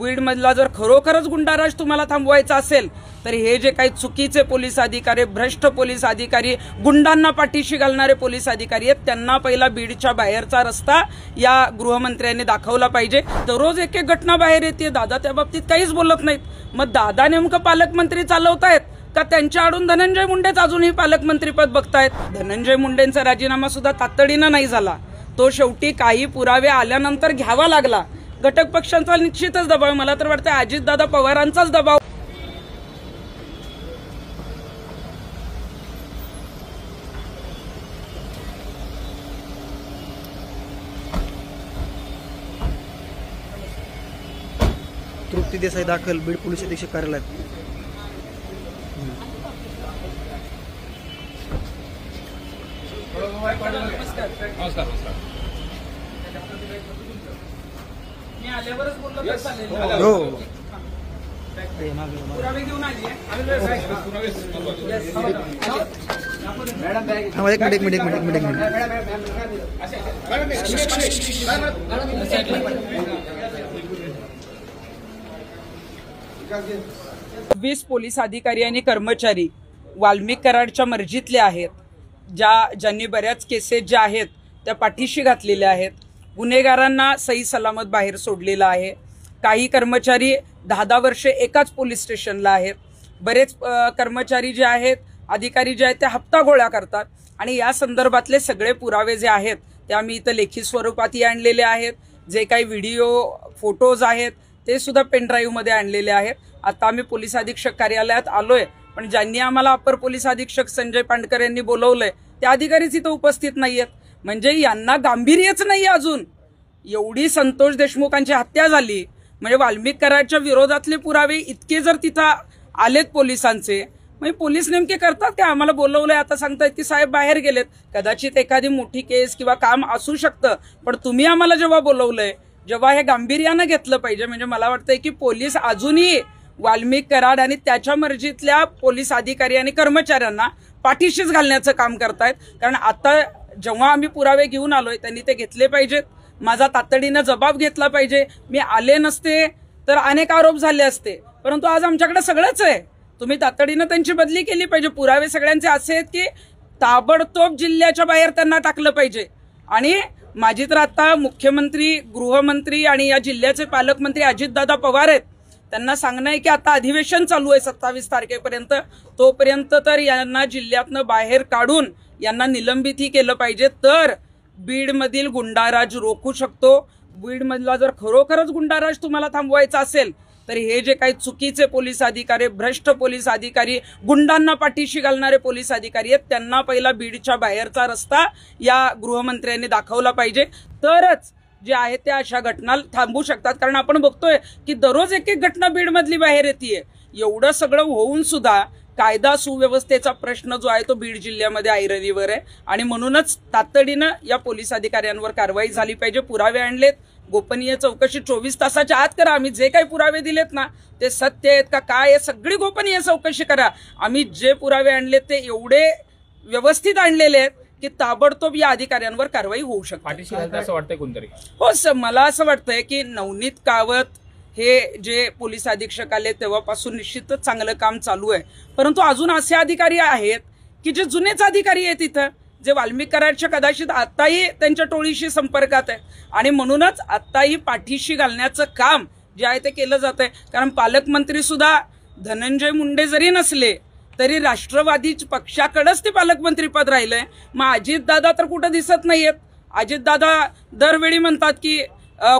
बीडमधला जर खरोखरच गुंडाराज तुम्हाला थांबवायचा असेल तर हे जे काही चुकीचे पोलीस अधिकारी, भ्रष्ट पोलीस अधिकारी, गुंडांना पाठीशी घालणारे पोलीस अधिकारी आहेत त्यांना पहिला बीडच्या बाहेरचा रस्ता या गृहमंत्र्यांनी दाखवला पाहिजे। दररोज एक एक घटना बाहेर येते, दादा त्या बाबतीत काहीच बोलत नाहीत। मग दादा नेमकं पालकमंत्री चालवतायत का त्यांच्या आडून धनंजय मुंडेच अजूनही पालकमंत्रीपद बघतायत? धनंजय मुंडेंचा राजीनामा सुद्धा तातडीनं नाही झाला, तो शेवटी काही पुरावे आल्यानंतर घ्यावा लागला। घटक पक्षांचा निश्चितच दबाव, मला तर वाटतं अजितदादा पवारांचाच दबाव। तृप्ती देसाई दाखल बीड पोलीस अधीक्षक कार्यालयात। हो पुरावे घेऊन आली एक मिनिट 20 पोलीस अधिकारी आणि कर्मचारी वाल्मिक कराडच्या मर्जीतले आहेत, ज्यांनी बऱ्याच केसेस ज्या आहेत त्या पाठीशी घातलेल्या आहेत, गुन्हेगारांना सही सलामत बाहेर सोडलेला आहे। काही कर्मचारी 10-10 वर्षे एकाच पोलीस स्टेशनला आहेत। बरेच कर्मचारी जे आहेत, अधिकारी जे आहेत ते हप्ता गोळा करतात आणि या संदर्भातले सगळे पुरावे जे आहेत ते आम्ही इथं लेखी स्वरूपातही आणलेले आहेत। जे काही व्हिडिओ फोटोज आहेत ते सुद्धा पेनड्राईव्ह मध्ये आणलेले आहेत। आता आम्ही पोलीस अधीक्षक कार्यालयात आलोय, पण ज्यांनी आम्हाला अपर पोलीस अधीक्षक संजय पांडकर यांनी बोलवलंय ते अधिकारीच इथं उपस्थित नाहीयेत। म्हणजे यांना गांभीर्यच नाही अजून। एवढी संतोष देशमुखांची हत्या झाली म्हणजे वाल्मिक कराडच्या विरोधातले पुरावे इतके जर तिथं आलेत पोलिसांचे, म्हणजे पोलीस नेमके करतात का? आम्हाला बोलवलंय आता सांगतायत की साहेब बाहेर गेलेत, कदाचित एखादी मोठी केस किंवा काम असू शकतं, पण तुम्ही आम्हाला जेव्हा बोलवलंय, जेव्हा हे गांभीर्यानं घेतलं पाहिजे। म्हणजे मला वाटतंय की पोलीस अजूनही वाल्मिक कराड आणि त्याच्या मर्जीतल्या पोलीस अधिकारी आणि कर्मचाऱ्यांना पाठीशीच घालण्याचं काम करतायत। कारण आता जेव्हा आम्ही पुरावे घेऊन आलोय त्यांनी ते घेतले पाहिजेत, माझा तातडीनं जबाब घेतला पाहिजे। मी आले नसते तर अनेक आरोप झाले असते, परंतु आज आमच्याकडे सगळंच आहे, तुम्ही तातडीनं त्यांची बदली केली पाहिजे। पुरावे सगळ्यांचे असे आहेत की ताबडतोब जिल्ह्याच्या बाहेर त्यांना टाकलं पाहिजे। आणि माझी तर आता मुख्यमंत्री, गृहमंत्री आणि या जिल्ह्याचे पालकमंत्री अजितदादा पवार आहेत, त्यांना सांगणं आहे की आता अधिवेशन चालू आहे 27 तारखेपर्यंत, तोपर्यंत तर यांना जिल्ह्यातनं बाहेर काढून यांना निलंबितही केलं पाहिजे, तर बीडमधील गुंडाराज रोखू शकतो। बीडमधला जर खरोखरच गुंडाराज तुम्हाला थांबवायचा असेल तर हे जे काही चुकीचे पोलीस अधिकारी, भ्रष्ट पोलीस अधिकारी, गुंडांना पाठीशी घालणारे पोलीस अधिकारी आहेत त्यांना पहिला बीडच्या बाहेरचा रस्ता या गृहमंत्र्यांनी दाखवला पाहिजे, तरच जे आहे त्या अशा घटना थांबू शकतात। कारण आपण बघतोय की दररोज एक एक घटना बीडमधली बाहेर येते। एवढं सगळं होऊन सुद्धा कायदा सुव्यवस्थेचा प्रश्न जो आहे तो बीड जिल्ह्यामध्ये ऐरणीवर आहे आणि म्हणूनच तातडीनं या पोलीस अधिकाऱ्यांवर कारवाई झाली पाहिजे। पुरावे आणलेत, गोपनीय चौकशी 24 तासाच्या आत करा। आम्ही जे काही पुरावे दिलेत ना ते सत्य आहेत का काय, सगळी गोपनीय चौकशी करा। आम्ही जे पुरावे आणलेत ते एवढे व्यवस्थित आणलेले आहेत की ताबडतोब या अधिकाऱ्यांवर कारवाई होऊ शकते असं वाटतंय कोणतरी। हो, मला असं वाटतंय की नवनीत कावत हे जे पोलीस अधीक्षक आले तेव्हापासून निश्चितच चांगलं काम चालू आहे, परंतु अजून असे अधिकारी आहेत की जे जुनेच अधिकारी आहेत इथं, जे वाल्मिक कराडच्या कदाचित आताही त्यांच्या टोळीशी संपर्कात आहे आणि म्हणूनच आताही पाठीशी घालण्याचं काम जे आहे ते केलं जात आहे। कारण पालकमंत्री सुद्धा धनंजय मुंडे जरी नसले तरी राष्ट्रवादी पक्षाकडेच ते पालकमंत्री पद राहिलंय। मग अजितदादा तर कुठं दिसत नाहीयेत। अजितदादा दरवेळी म्हणतात की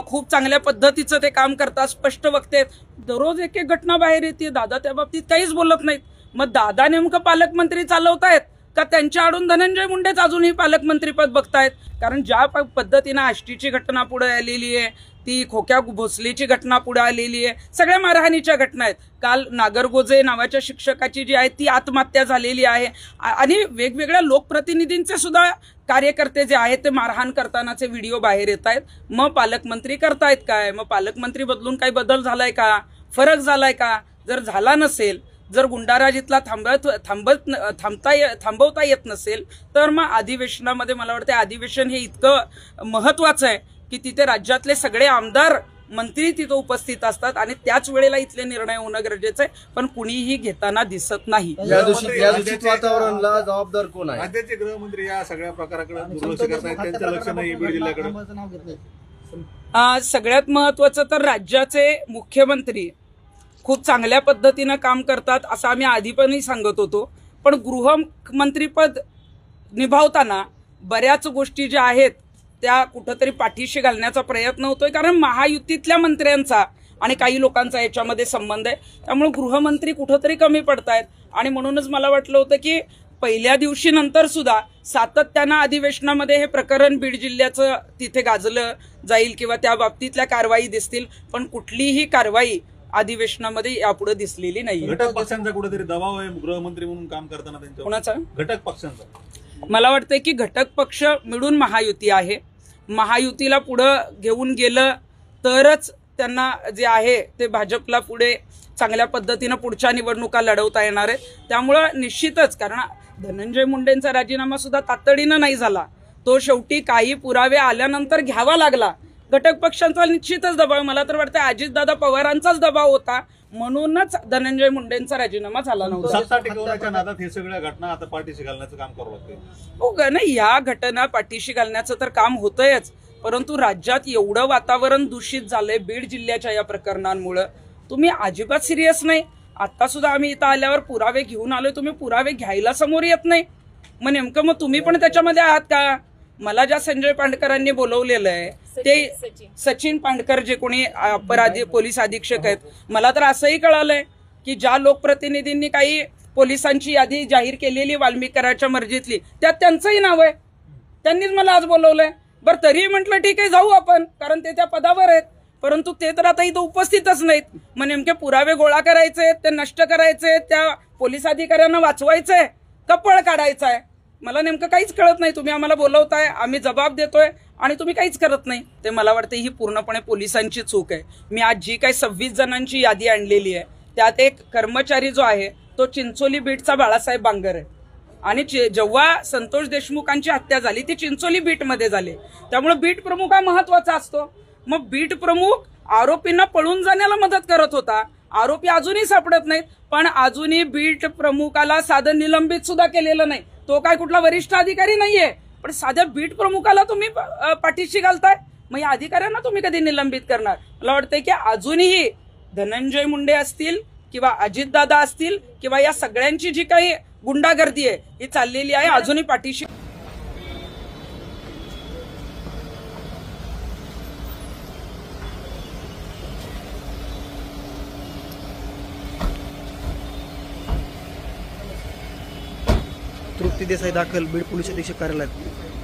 खूप चांगल्या पद्धतीचं ते काम करतात, स्पष्ट वक्ते, दररोज एक एक घटना बाहेर येते, दादा त्या बाबतीत काहीच बोलत नाहीत। मग दादा नेमकं पालकमंत्री चालवतायत का त्यांच्या आडून धनंजय मुंडेच अजूनही पालकमंत्रीपद बघतायत? कारण ज्या पद्धतीनं आष्टीची घटना पुढे आलेली आहे, ती खोक्या भोसलेची घटना पुढे आलेली आहे, सगळ्या मारहाणीच्या घटना आहेत। काल नागरगोजे नावाच्या शिक्षकाची जी आहे ती आत्महत्या झालेली आहे आणि वेगवेगळ्या लोकप्रतिनिधींचे सुद्धा कार्यकर्ते जे आहेत ते मारहाण करतानाचे व्हिडिओ बाहेर येत आहेत। मग पालकमंत्री करतायत काय? मग पालकमंत्री बदलून काही बदल झालाय का, फरक झालाय का? जर झाला नसेल, जर गुंडाराज इथला थांबवता येत नसेल तर मग अधिवेशनामध्ये मला वाटतं अधिवेशन हे इतकं महत्वाचं आहे की तिथे राज्यातले सगळे आमदार मंत्री तिथं उपस्थित असतात आणि त्याच वेळेला इथले निर्णय होणं गरजेचं आहे, पण कुणीही घेताना दिसत नाही. या दूषित वातावरणाला जबाबदार कोण आहे? राज्याचे गृहमंत्री या सगळ्या प्रकाराकडे दुर्लक्ष करतायत, त्यांचं लक्ष नाही बीड जिल्ह्याकडे. सगळ्यात महत्वाचं तर राज्याचे मुख्यमंत्री खूप चांगल्या पद्धतीनं काम करतात असं आम्ही आधी पण सांगत होतो, पण गृहमंत्रीपद निभावताना बऱ्याच गोष्टी ज्या आहेत त्या कुठंतरी पाठीशी घालण्याचा प्रयत्न होतोय, कारण महायुतीतल्या मंत्र्यांचा आणि काही लोकांचा याच्यामध्ये संबंध आहे. त्यामुळे गृहमंत्री कुठंतरी कमी पडतायत आणि म्हणूनच मला वाटलं होतं की पहिल्या दिवशी नंतर सुद्धा सातत्यानं अधिवेशनामध्ये हे प्रकरण बीड जिल्ह्याचं तिथे गाजलं जाईल किंवा त्या बाबतीतल्या कारवाई दिसतील, पण कुठलीही कारवाई अधिवेशनामध्ये यापुढे दिसलेली नाही. घटक पक्षांचा कुठेतरी दबाव आहे गृहमंत्री म्हणून काम करताना त्यांच्यावर. कोणाचा? घटक पक्षांचा. मला वाटतंय की घटक पक्ष मिळून महायुती आहे. महायुतीला पुढं घेऊन गेलं तरच त्यांना जे आहे ते भाजपला पुढे चांगल्या पद्धतीनं पुढच्या निवडणुका लढवता येणार आहे. त्यामुळं निश्चितच, कारण धनंजय मुंडेंचा राजीनामा सुद्धा तातडीनं नाही झाला, तो शेवटी काही पुरावे आल्यानंतर घ्यावा लागला. घटक पक्षांचा निश्चितच दबाव, मला तर वाटतं अजितदादा पवारांचाच दबाव होता, म्हणूनच धनंजय मुंडेंचा राजीनामा झाला नव्हता. सत्ता टिकवण्याच्या नादात हे सगळ्या घटना आता पाठीशी घालण्याचं काम करावं लागते. हो का नाही, या घटना पाठीशी घालण्याचं तर काम होतंयच, परंतु राज्यात एवढं वातावरण दूषित झालंय बीड जिल्ह्याच्या या प्रकरणांमुळे, तुम्ही अजिबात सिरियस नाही. आता सुद्धा आम्ही इथं आल्यावर पुरावे घेऊन आलोय, तुम्ही पुरावे घ्यायला समोर येत नाही. मग नेमकं मग तुम्ही पण त्याच्यामध्ये आहात का? मला ज्या संजय पांडकरांनी बोलवलेलं आहे ते सचिन पांडकर जे कोणी पोलीस अधीक्षक आहेत, मला तर असंही कळालंय की ज्या लोकप्रतिनिधींनी काही पोलिसांची यादी जाहीर केलेली वाल्मिक कराडच्या मर्जीतली, त्यात त्यांचंही नाव आहे. त्यांनीच मला आज बोलवलंय. बरं, तरीही म्हटलं ठीक आहे जाऊ आपण, कारण ते त्या पदावर आहेत, परंतु ते तर आता इथं उपस्थितच नाहीत. मग नेमके पुरावे गोळा करायचे, ते नष्ट करायचे, त्या पोलीस अधिकाऱ्यांना वाचवायचंय का पळ काढायचा आहे? मला नेमकं काहीच कळत नाही. तुम्ही आम्हाला बोलवताय, आम्ही जबाब देतोय आणि तुम्ही काहीच करत नाही. ते मला वाटतं ही पूर्णपणे पोलिसांची चूक आहे. मी आज जी काही 26 जणांची यादी आणलेली आहे त्यात एक कर्मचारी जो आहे तो चिंचोली बीटचा बाळासाहेब बांगर आहे आणि जेव्हा संतोष देशमुखांची हत्या झाली ती चिंचोली बीटमध्ये झाली. त्यामुळे बीट प्रमुख हा महत्वाचा असतो. मग बीट प्रमुख आरोपींना पळून जाण्याला मदत करत होता. आरोपी अजूनही सापडत नाहीत, पण अजूनही बीट प्रमुखाला साधं निलंबित सुद्धा केलेलं नाही. तो काय कुठला वरिष्ठ अधिकारी नाहीये, पण साध्या बीट प्रमुखाला तुम्ही पाठीशी घालताय. मग या अधिकाऱ्यांना तुम्ही कधी निलंबित करणार? मला वाटतंय की अजूनही धनंजय मुंडे असतील किंवा अजितदादा असतील किंवा या सगळ्यांची जी काही गुंडागर्दी आहे ही चाललेली आहे, अजूनही पाठीशी. तृप्ती देसाई दाखल बीड पोलीस अधीक्षक कार्यालयात.